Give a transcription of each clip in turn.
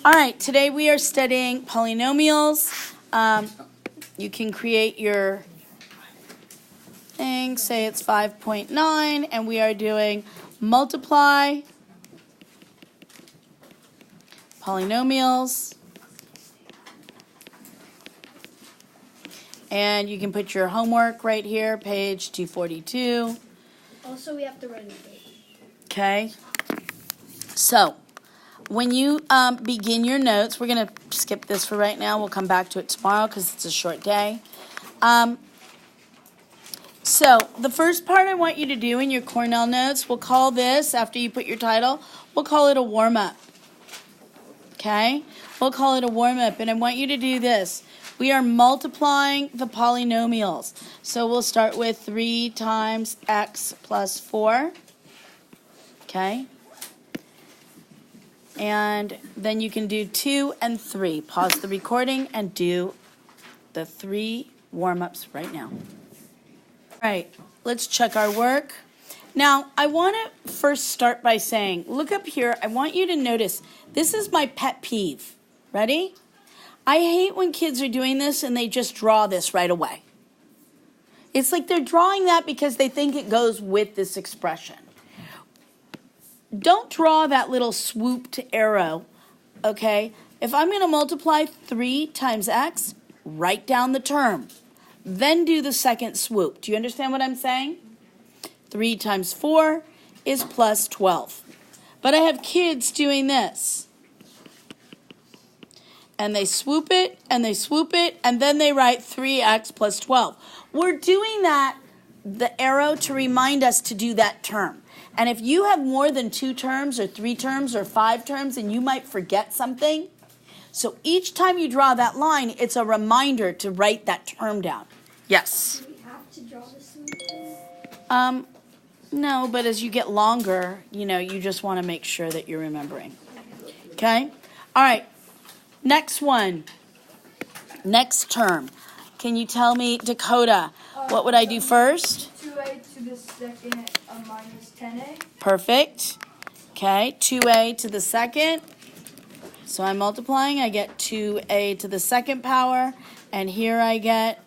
All right, today we are studying polynomials. You can create your thing, say it's 5.9, and we are doing multiply polynomials. And you can put your homework right here, page 242. Also, we have to write a date. Okay. So, when you begin your notes, we're going to skip this for right now. We'll come back to it tomorrow because it's a short day. So, the first part I want you to do in your Cornell Notes, we'll call this, after you put your title, we'll call it a warm-up. Okay? We'll call it a warm-up, and I want you to do this. We are multiplying the polynomials. So we'll start with 3 times x plus 4. Okay? And then you can do 2 and 3. Pause the recording and do the 3 warm-ups right now. All right, let's check our work. Now, I want to first start by saying, look up here. I want you to notice, this is my pet peeve. Ready? I hate when kids are doing this and they just draw this right away. It's like they're drawing that because they think it goes with this expression. Don't draw that little swooped arrow, okay? If I'm going to multiply 3 times x, write down the term. Then do the second swoop. Do you understand what I'm saying? 3 times 4 is plus 12. But I have kids doing this. And they swoop it, and they swoop it, and then they write 3x plus 12. We're doing that, the arrow, to remind us to do that term. And if you have more than 2 terms or 3 terms or 5 terms, and you might forget something, so each time you draw that line, it's a reminder to write that term down. Yes? Do we have to draw this one? No, but as you get longer, you just want to make sure that you're remembering. Okay? All right. Next one. Next term. Can you tell me, Dakota, what would I do first? 2a to the second minus 10a. Perfect. Okay, 2a to the second. So I'm multiplying. I get 2a to the second power. And here I get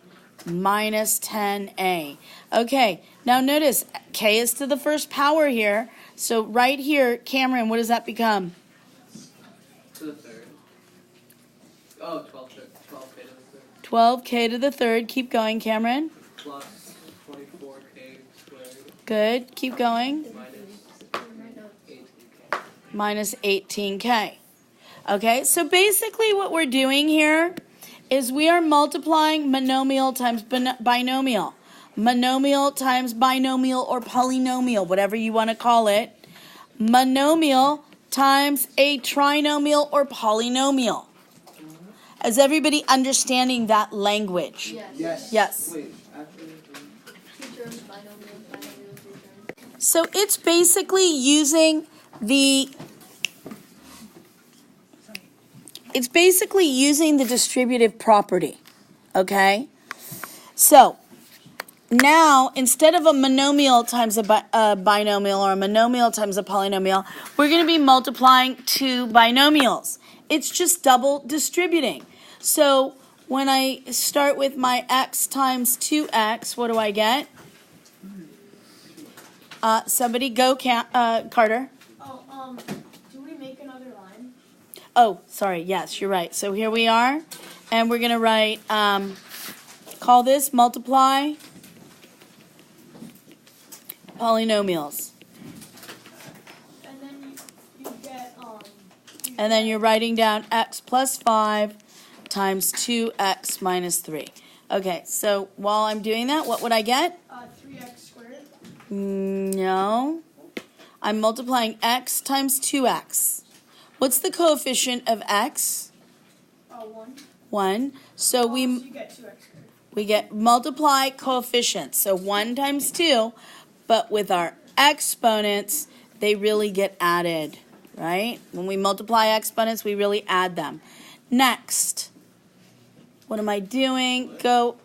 minus 10a. Okay, now notice, k is to the first power here. So right here, Cameron, what does that become? To the third. Oh, 12k to the third. 12k to the third. Keep going, Cameron. Plus 24k squared. Good. Keep going. Minus 18k. Minus 18k. Okay, so basically what we're doing here is we are multiplying monomial times binomial. Monomial times binomial or polynomial, whatever you want to call it. Monomial times a trinomial or polynomial. Is everybody understanding that language? Yes. Yes. Wait, after 2 terms, binomial, 3 terms. So it's basically using the distributive property, okay? So now, instead of a monomial times a binomial or a monomial times a polynomial, we're going to be multiplying 2 binomials. It's just double distributing. So when I start with my x times 2x, what do I get? Somebody go, Carter. Oh, do we make another line? Oh, sorry. Yes, you're right. So here we are. And we're going to write, call this multiply polynomials. And then you get, And then you're writing down x plus 5 times 2x minus 3. Okay, so while I'm doing that, what would I get? 3x squared. No. I'm multiplying x times 2x. What's the coefficient of x? 1. 1. So So you get 2x squared. we get multiply coefficients. So 1 times 2, but with our exponents, they really get added, right? When we multiply exponents, we really add them. Next. What am I doing? Go.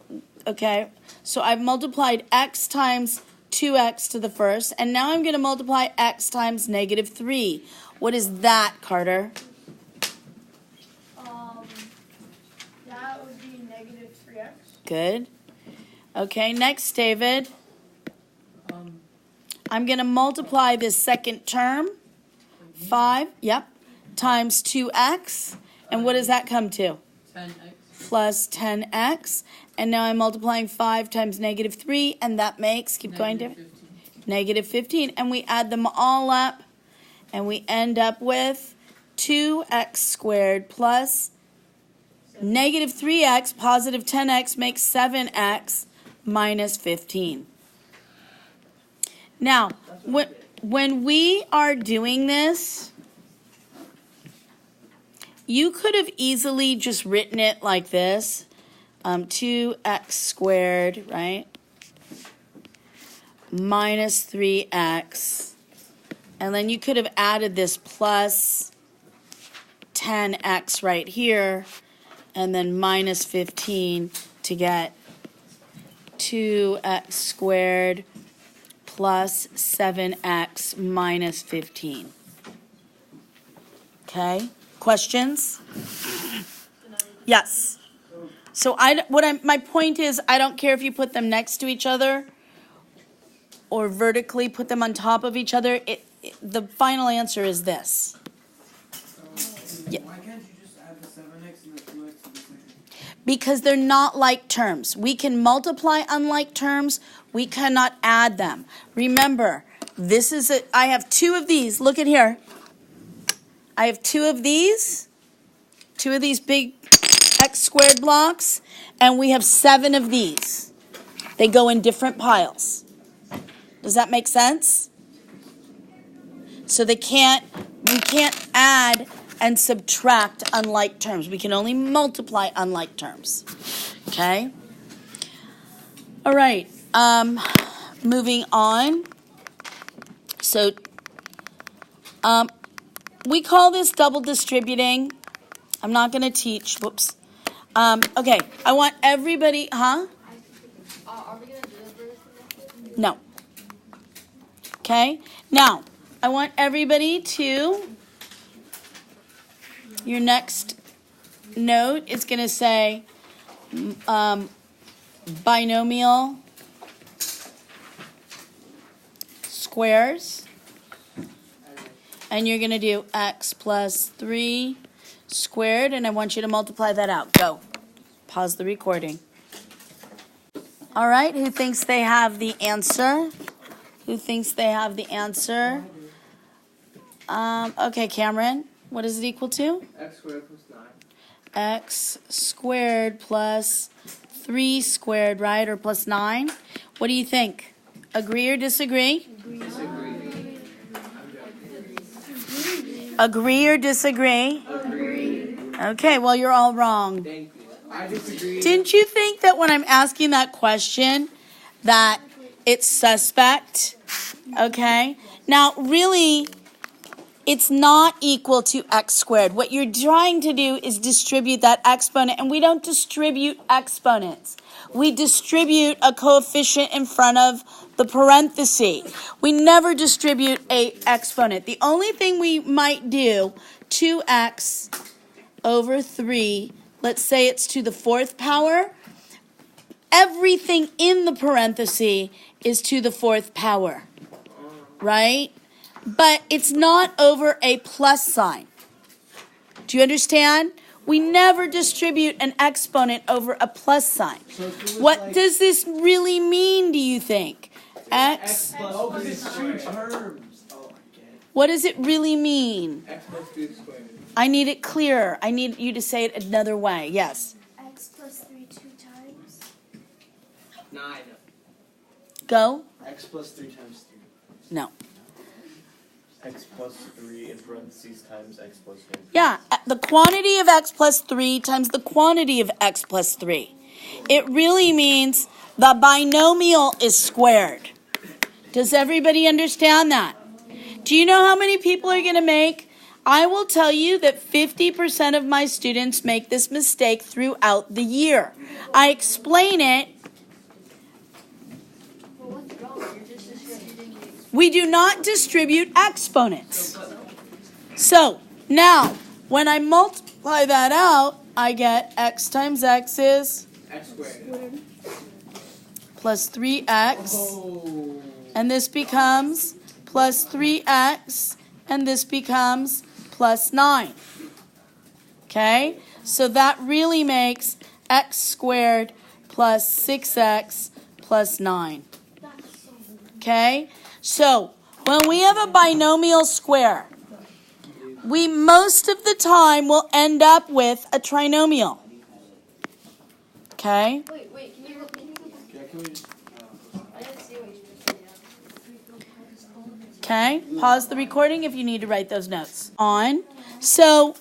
Okay. So I've multiplied x times 2x to the first, and now I'm going to multiply x times negative 3. What is that, Carter? negative 3x. Good. Okay, next, David. Um, I'm going to multiply this second term, 5, yep, times 2x. And what does that come to? 10x. Plus 10x. And now I'm multiplying 5 times negative 3, and that makes, keep going, David, 15. negative 15. And we add them all up, and we end up with 2x squared plus negative 3x, positive 10x makes 7x minus 15. Now, when we are doing this, you could have easily just written it like this, 2x squared, right, minus 3x, and then you could have added this plus 10x right here, and then minus 15 to get 2x squared plus 7x minus 15. Okay? Questions? Yes. So my point is, I don't care if you put them next to each other or vertically put them on top of each other. The final answer is this. Yeah. Why can't you just add the 7x and the 2x to the second? Because they're not like terms. We can multiply unlike terms. We cannot add them. Remember, I have 2 of these. Look at here. I have 2 of these big x squared blocks, and we have 7 of these. They go in different piles. Does that make sense? So we can't add and subtract unlike terms. We can only multiply unlike terms. Okay? All right. Moving on. So we call this double distributing. I'm not going to teach. Whoops. Okay. I want everybody, Are we going to do the vertical method? No. Okay. Now, I want everybody to, your next note is going to say binomial squares. And you're going to do x plus 3 squared, and I want you to multiply that out. Go. Pause the recording. All right, who thinks they have the answer? Who thinks they have the answer? Okay, Cameron, what is it equal to? X squared plus 9. X squared plus 3 squared, right, or plus 9? What do you think? Agree or disagree? Disagree. Agree or disagree? Agree. Okay, well, you're all wrong. Thank you. I disagree. Didn't you think that when I'm asking that question that it's suspect? Okay. Now, really, it's not equal to x squared. What you're trying to do is distribute that exponent, and we don't distribute exponents. We distribute a coefficient in front of the parenthesis. We never distribute a exponent. The only thing we might do, 2x over 3, let's say it's to the 4th power. Everything in the parenthesis is to the 4th power, right? But it's not over a plus sign. Do you understand? We never distribute an exponent over a plus sign. So if it was What like does this really mean, do you think? X? Oh, because it's 2 terms. Oh, I get it. What does it really mean? X plus 3 squared. I need it clearer. I need you to say it another way. Yes. X plus 3 2 times. 9. Go? X plus 3 times 3. No. X plus 3 in parentheses times x plus 1. Yeah, the quantity of x plus 3 times the quantity of x plus 3. It really means the binomial is squared. Does everybody understand that? Do you know how many people are going to make? I will tell you that 50% of my students make this mistake throughout the year. I explain it. Well, what's wrong? You're just distributing the We do not distribute exponents. So now, when I multiply that out, I get x times x is X squared. plus 3x, Oh. and this becomes plus 3x, and this becomes plus 9. Okay? So that really makes x squared plus 6x plus 9. Okay? So when we have a binomial square, we most of the time will end up with a trinomial. Okay? Wait, can you Yeah, can we just, I didn't see what you just said. Okay? Pause the recording if you need to write those notes. On. So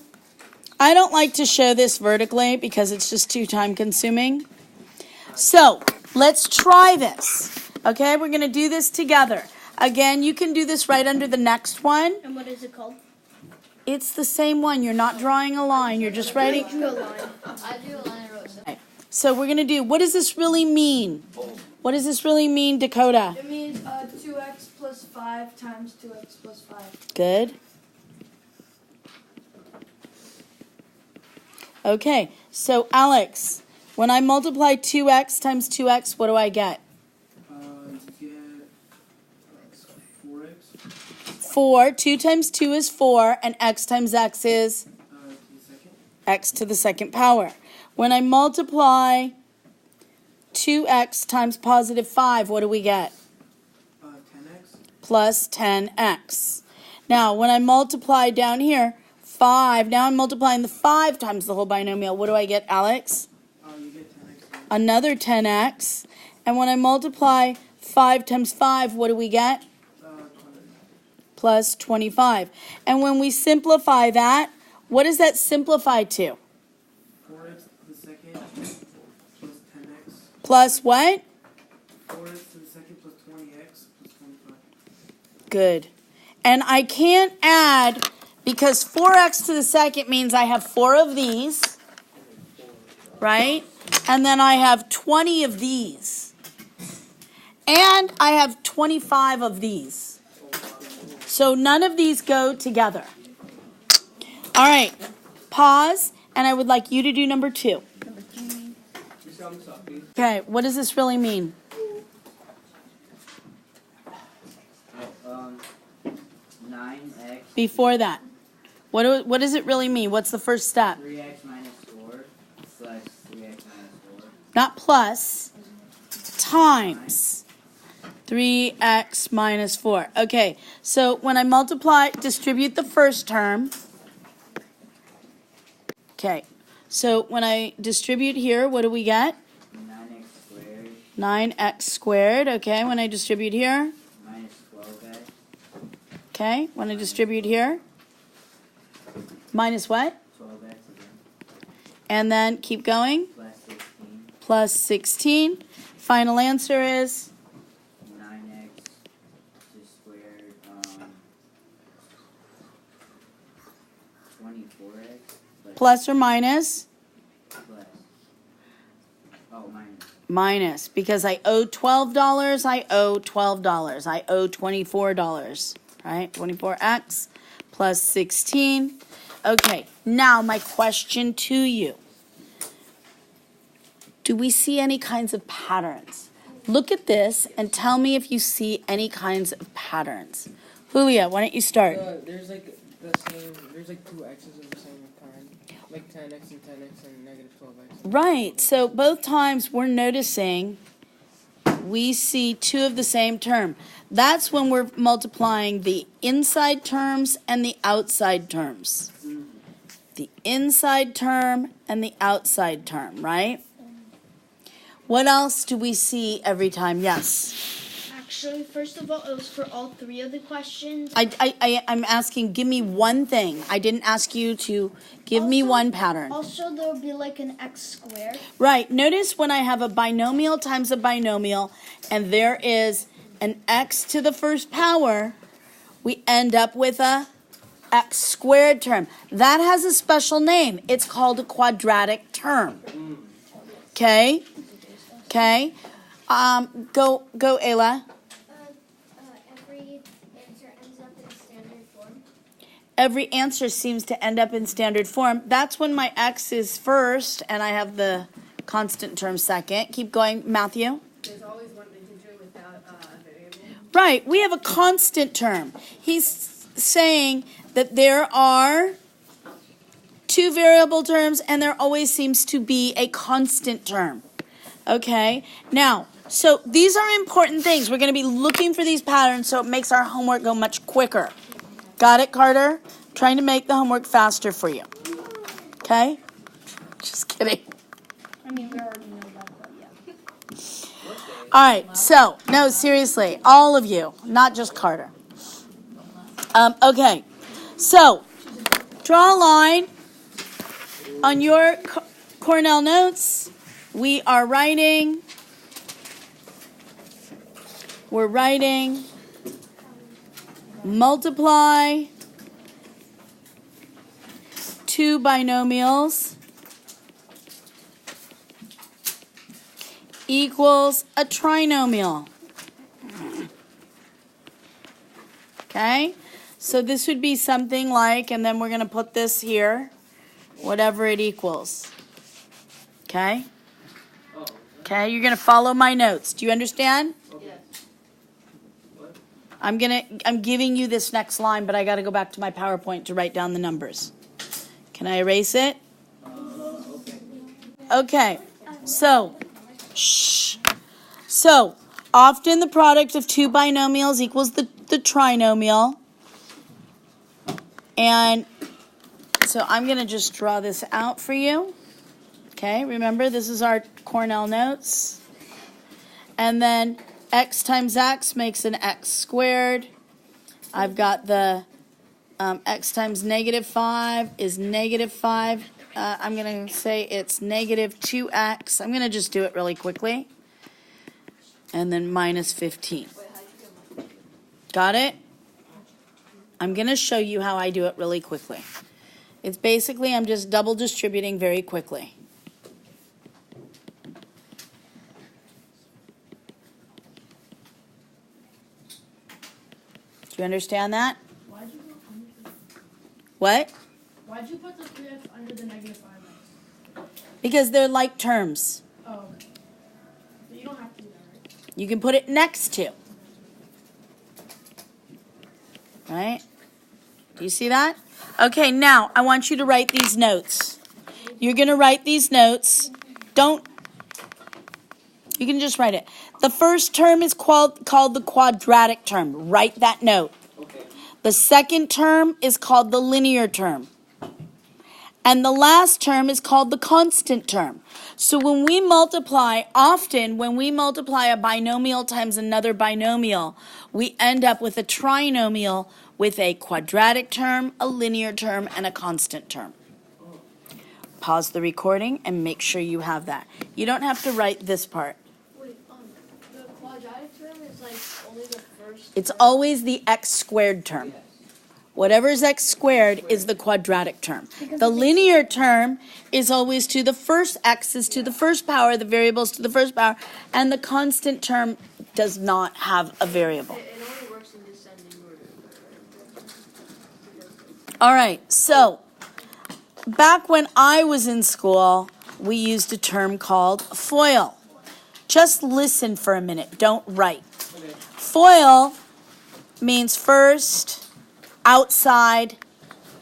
I don't like to show this vertically because it's just too time consuming. So let's try this. Okay? We're going to do this together. Again, you can do this right under the next one. And what is it called? It's the same one. You're not drawing a line. You're just writing. I drew a line. I wrote something. So we're going to do, what does this really mean? What does this really mean, Dakota? It means 2x plus 5 times 2x plus 5. Good. Okay, so Alex, when I multiply 2x times 2x, what do I get? you get 4x 4. 2 times 2 is 4, and x times x is to the second. x to the second power. When I multiply 2x times positive 5, what do we get? 10x. Plus 10x. Now, when I multiply down here, 5, now I'm multiplying the 5 times the whole binomial. What do I get, Alex? You get 10x. Another 10x. And when I multiply 5 times 5, what do we get? 20. Plus 25. And when we simplify that, what does that simplify to? 4x to the second plus 10x. Plus what? 4x to the second plus 20x plus 25. Good. And I can't add, because 4x to the second means I have 4 of these, right? And then I have 20 of these. And I have 25 of these. So none of these go together. All right. Pause, and I would like you to do number 2. Okay, what does this really mean? 9x, Before that, what does it really mean? What's the first step? 3x minus 4 plus 3x minus 4. Not plus, times 3x minus 4. Okay, so when I multiply, distribute the first term. Okay, so when I distribute here, what do we get? 9x squared 9x squared. Okay, when I distribute here. minus 12x Okay, when I distribute here. Minus what? 12x again And then keep going. plus 16. Plus 16. Final answer is 9x just squared 24x plus or minus? plus minus Minus, because I owe $12, I owe $12. I owe $24, right? 24x plus 16. Okay, now my question to you. Do we see any kinds of patterns? Look at this and tell me if you see any kinds of patterns. Julia, why don't you start? There's like the same. There's like 2 x's of the same kind, like 10x and 10x and negative 12x. Right, so both times we're noticing we see 2 of the same term. That's when we're multiplying the inside terms and the outside terms. The inside term and the outside term, right? What else do we see every time? Yes. Actually, first of all, it was for all 3 of the questions. I'm asking, give me one thing. I didn't ask you to give me one pattern. Also, there will be like an x squared. Right. Notice when I have a binomial times a binomial, and there is an x to the first power, we end up with a x squared term. That has a special name. It's called a quadratic term. Okay? Okay? Go, Ayla. Every answer ends up in standard form. Every answer seems to end up in standard form. That's when my x is first, and I have the constant term second. Keep going, Matthew. There's always one integer without a variable. Right, we have a constant term. He's saying that there are two variable terms and there always seems to be a constant term. Okay, now, so these are important things. We're going to be looking for these patterns so it makes our homework go much quicker. Got it, Carter? Trying to make the homework faster for you. Okay? Just kidding. I mean, we already know that, but yeah. All right, so, no, seriously, all of you, not just Carter. Okay, so, draw a line on your Cornell Notes. We're writing multiply two binomials equals a trinomial. Okay, so this would be something like, and then we're going to put this here, whatever it equals. Okay? Okay, you're going to follow my notes. Do you understand? Okay. What? I'm giving you this next line, but I got to go back to my PowerPoint to write down the numbers. Can I erase it? Okay. Okay, so, shh. So, often the product of two binomials equals the trinomial. And so I'm going to just draw this out for you. Okay, remember this is our Cornell Notes. And then x times x makes an x squared. I've got the x times negative 5 is negative 5. I'm going to say it's negative 2x. I'm going to just do it really quickly. And then minus 15. Got it? I'm going to show you how I do it really quickly. It's basically I'm just double distributing very quickly. Do you understand that? Why'd you put What? Why'd you put the 3x under the negative 5x? Because they're like terms. Oh, okay. So you don't have to do that, right? You can put it next to. Right? Do you see that? Okay, now I want you to write these notes. You're going to write these notes. You can just write it. The first term is called the quadratic term. Write that note. Okay. The second term is called the linear term. And the last term is called the constant term. So when we multiply, often when we multiply a binomial times another binomial, we end up with a trinomial with a quadratic term, a linear term, and a constant term. Pause the recording and make sure you have that. You don't have to write this part. Wait, the quadratic term is like only the first. It's always the x squared term. Whatever is x squared is the quadratic term. The linear term is always to the first x's to the first power, the variables to the first power, and the constant term does not have a variable. It only works in descending order. All right, so back when I was in school, we used a term called FOIL. Just listen for a minute, don't write. FOIL means first, outside,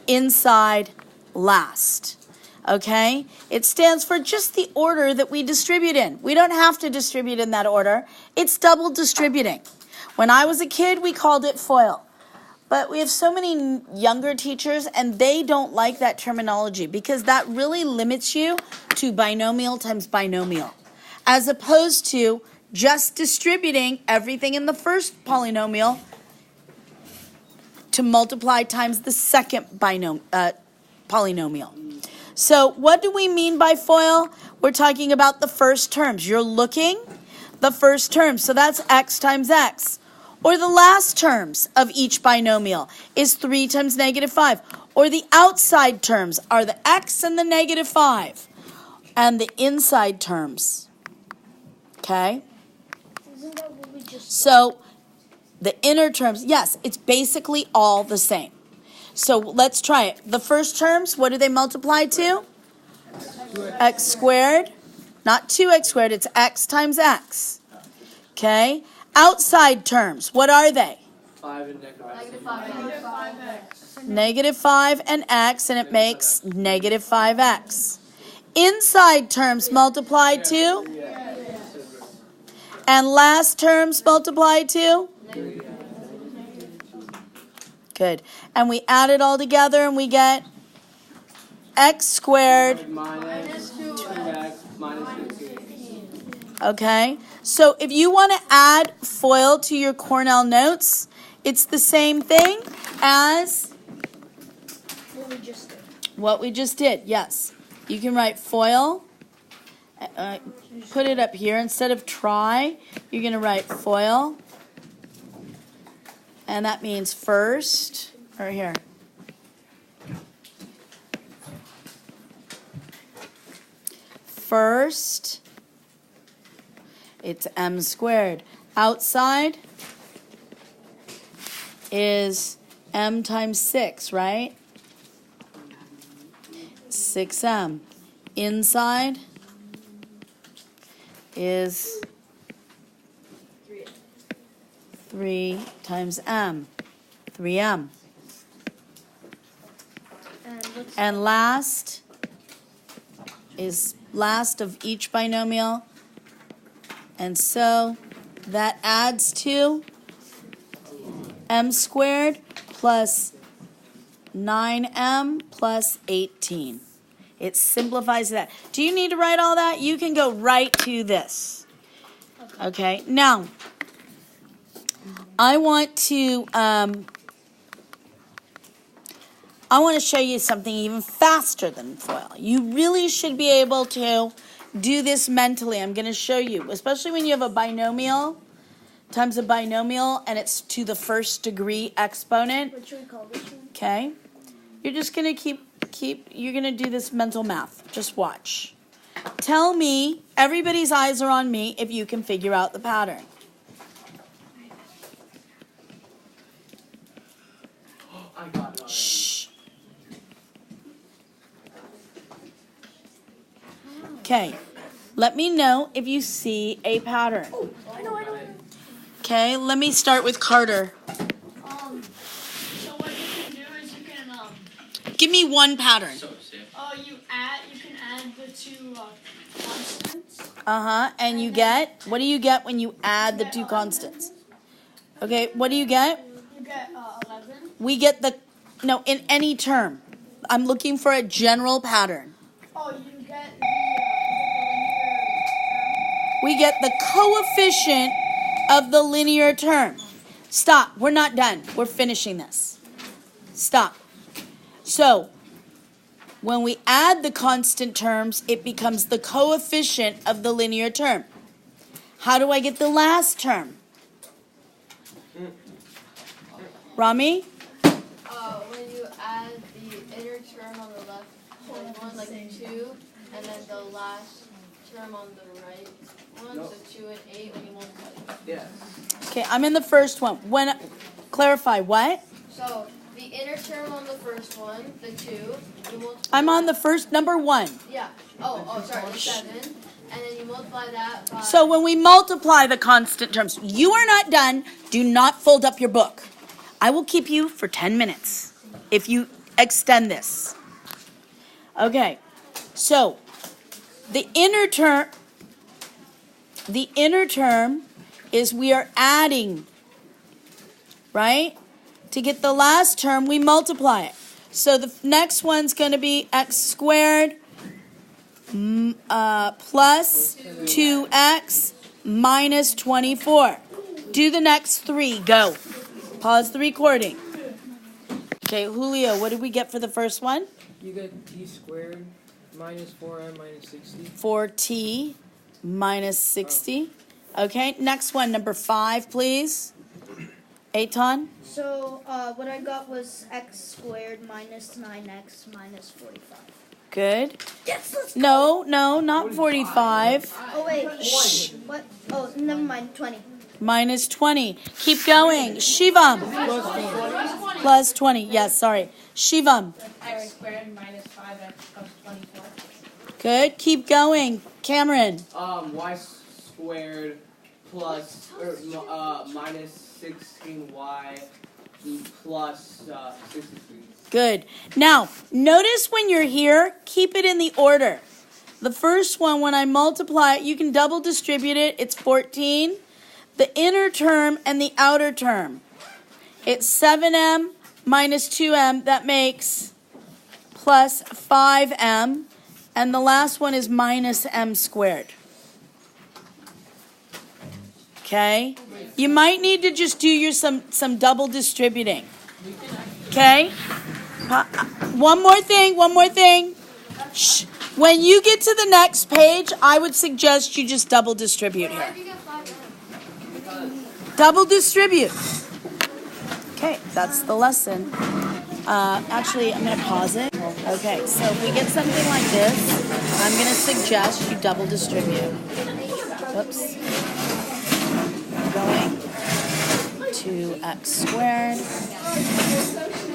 inside, last. Okay? It stands for just the order that we distribute in. We don't have to distribute in that order. It's double distributing. When I was a kid, we called it FOIL. But we have so many younger teachers, and they don't like that terminology because that really limits you to binomial times binomial, as opposed to just distributing everything in the first polynomial to multiply times the second polynomial. So what do we mean by FOIL? We're talking about the first terms. You're looking the first terms. So that's x times x. Or the last terms of each binomial is 3 times negative 5. Or the outside terms are the x and the negative 5. And the inside terms. Okay? Isn't that what we just So the inner terms, yes, it's basically all the same. So let's try it. The first terms, what do they multiply to? X squared. Not 2x squared, it's x times x. Okay? Outside terms, what are they? 5 and negative x. Negative 5x. Negative 5 and x, and it makes negative 5x. Inside terms multiplied to? And last terms multiplied to? Good. And we add it all together and we get x squared. Minus 2x minus 15. Okay? So if you want to add FOIL to your Cornell Notes, it's the same thing as what we just did. Yes. You can write FOIL. Put it up here. Instead of try, you're going to write FOIL. And that means first, right here. First, it's m squared. Outside is m times 6, right? 6m. Inside is 3 times m, 3m. And last is last of each binomial. And so that adds to m squared plus 9m plus 18. It simplifies that. Do you need to write all that? You can go right to this. Okay, now I want to show you something even faster than FOIL. You really should be able to do this mentally. I'm going to show you, especially when you have a binomial times a binomial and it's to the first degree exponent. What should we call this one? Okay, you're just going to you're going to do this mental math. Just watch. Tell me, everybody's eyes are on me, if you can figure out the pattern. I got it. Shh. Okay, let me know if you see a pattern. I know. Okay, let me start with Carter. So what you can do is you can Give me one pattern. you can add the two constants. And you get, what do you get when you add the two constants? Okay, what do you get? You get 11. We get in any term. I'm looking for a general pattern. Oh, you get We get the coefficient of the linear term. Stop. We're not done. We're finishing this. Stop. So, when we add the constant terms, it becomes the coefficient of the linear term. How do I get the last term? Rami? When you add the inner term on the left one, like 2, and then the last term on the right one, so 2 and 8 when you multiply. Yeah. Okay, I'm in the first one. Clarify, what? So the inner term on the first one, the 2, you multiply. I'm on the first, number 1. Yeah. Sorry, the 7, and then you multiply that by. So when we multiply the constant terms, you are not done. Do not fold up your book. I will keep you for 10 minutes if you extend this. Okay, so the inner term is we are adding, right? To get the last term, we multiply it. So the next one's going to be x squared plus 2x minus 24. Do the next 3. Go. Pause the recording. Okay, Julio, what did we get for the first one? You get t squared minus 4m minus 60. 4t minus 60. Okay, next one, number 5, please. Eitan? So what I got was x squared minus 9x minus 45. Good. Yes, let's No, not 45. Oh wait, shh. What? Oh, never mind. 20. Minus 20. Keep going. Shivam. Plus 20. Yes, sorry. Shivam. X squared minus 5x plus 24. Good. Keep going. Cameron. Y squared plus minus 16y plus 63. Good. Now, notice when you're here, keep it in the order. The first one, when I multiply it, you can double distribute it. It's 14. The inner term and the outer term. It's 7m minus 2m. That makes plus 5m. And the last one is minus m squared. Okay? You might need to just do some double distributing. Okay? One more thing. Shh. When you get to the next page, I would suggest you just double distribute here. Where'd you get 5m? Double distribute. Okay, that's the lesson. Actually, I'm going to pause it. Okay, so if we get something like this, I'm going to suggest you double distribute. Whoops. Going to x squared.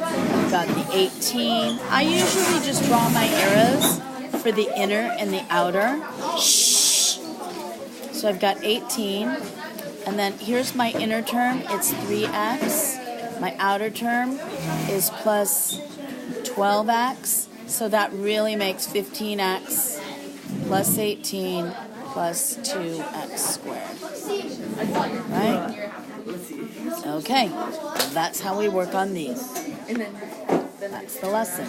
I've got the 18. I usually just draw my arrows for the inner and the outer. Shh. So I've got 18. And then here's my inner term. It's 3x. My outer term is plus 12x. So that really makes 15x plus 18 plus 2x squared. Right? Okay. That's how we work on these. That's the lesson.